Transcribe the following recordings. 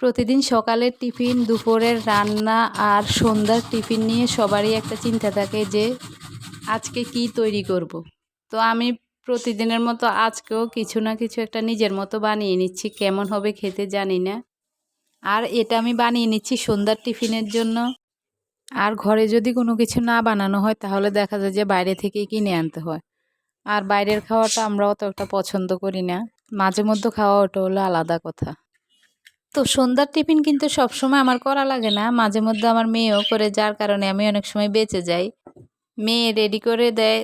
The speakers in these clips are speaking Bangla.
প্রতিদিন সকালের টিফিন, দুপুরের রান্না আর সন্ধ্যার টিফিন নিয়ে সবারই একটা চিন্তা থাকে যে আজকে কি তৈরি করব। তো আমি প্রতিদিনের মতো আজকেও কিছু না কিছু একটা নিজের মতো বানিয়ে নিচ্ছি, কেমন হবে খেতে জানি না। আর এটা আমি বানিয়ে নিচ্ছি সন্ধ্যার টিফিনের জন্য। আর ঘরে যদি কোনো কিছু না বানানো হয় তাহলে দেখা যায় যে বাইরে থেকেই কিনে আনতে হয়। আর বাইরের খাওয়াটা আমরা অত একটা পছন্দ করি না, মাঝে মধ্যে খাওয়া ওটা হলো আলাদা কথা। তো সন্ধ্যার টিফিন কিন্তু সবসময় আমার করা লাগে না, মাঝে মধ্যে আমার মেয়েও করে, যার কারণে আমি অনেক সময় বেঁচে যাই। মেয়ে রেডি করে দেয়,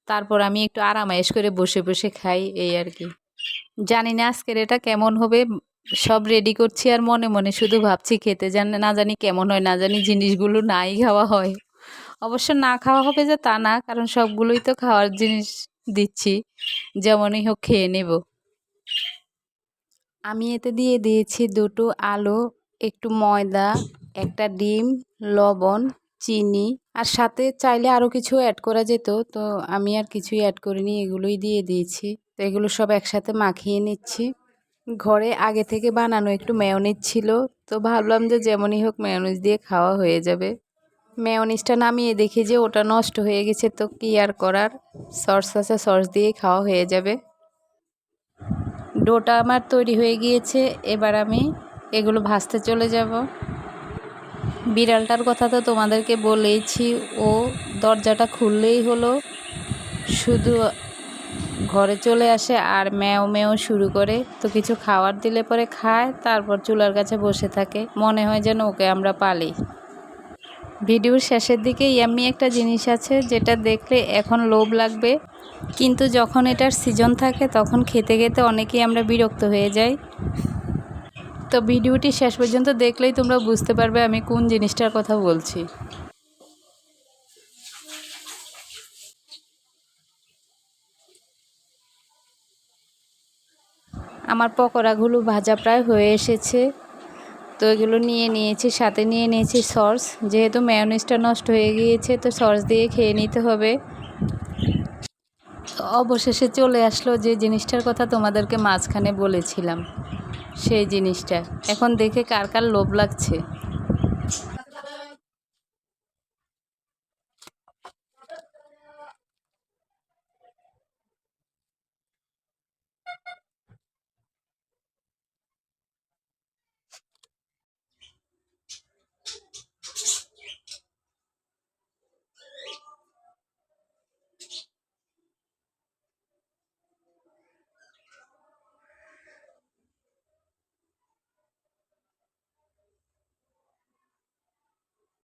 তারপর আমি একটু আরামায়েশ করে বসে বসে খাই, এই আর কি। জানি না আজকের এটা কেমন হবে, সব রেডি করছি আর মনে মনে শুধু ভাবছি খেতে না জানি কেমন হয়, না জানি জিনিসগুলো নাই খাওয়া হয়। অবশ্য না খাওয়া হবে যে তা না, কারণ সবগুলোই তো খাওয়ার জিনিস দিচ্ছি, যেমনই হোক খেয়ে নেব। আমি এতে দিয়ে দিয়েছি 2টো আলু, একটু ময়দা, একটা ডিম, লবণ, চিনি, আর সাথে চাইলে আরও কিছু অ্যাড করা যেত, তো আমি আর কিছুই অ্যাড করিনি, এগুলোই দিয়ে দিয়েছি। তো এগুলো সব একসাথে মাখিয়ে নিচ্ছি। ঘরে আগে থেকে বানানো একটু মেয়োনিজ ছিল, তো ভাবলাম যে যেমনই হোক মেয়োনিজ দিয়ে খাওয়া হয়ে যাবে। মেয়োনিজটা নামিয়ে দেখি যে ওটা নষ্ট হয়ে গেছে, তো কি আর করার, সস আছে, সস দিয়ে খাওয়া হয়ে যাবে। ডোটা আমার তৈরি হয়ে গিয়েছে, এবার আমি এগুলো ভাজতে চলে যাব। বিড়ালটার কথা তো তোমাদেরকে বলেইছি, ও দরজাটা খুললেই হলো শুধু ঘরে চলে আসে আর ম্যাও ম্যাও শুরু করে। তো কিছু খাবার দিলে পরে খায়, তারপর চুলার কাছে বসে থাকে, মনে হয় যেন ওকে আমরা পালি। ভিডিওর শেষের দিকে এমনি একটা জিনিস আছে যেটা দেখলে এখন লোভ লাগবে, কিন্তু যখন এটার সিজন থাকে তখন খেতে খেতে অনেকেই আমরা বিরক্ত হয়ে যাই। তো ভিডিওটি শেষ পর্যন্ত দেখলেই তোমরা বুঝতে পারবে আমি কোন জিনিসটার কথা বলছি। আমার পকোড়াগুলো ভাজা প্রায় হয়ে এসেছে, তো এগুলো নিয়ে নিয়েছি, সাথে নিয়ে নিয়েছি সস। যেহেতু মেয়োনিজটা নষ্ট হয়ে গিয়েছে তো সস দিয়ে খেয়ে নিতে হবে। তো অবশেষে চলে আসলো যে জিনিসটার কথা তোমাদেরকে মাঝখানে বলেছিলাম, সেই জিনিসটা এখন দেখে কার কার লোভ লাগছে।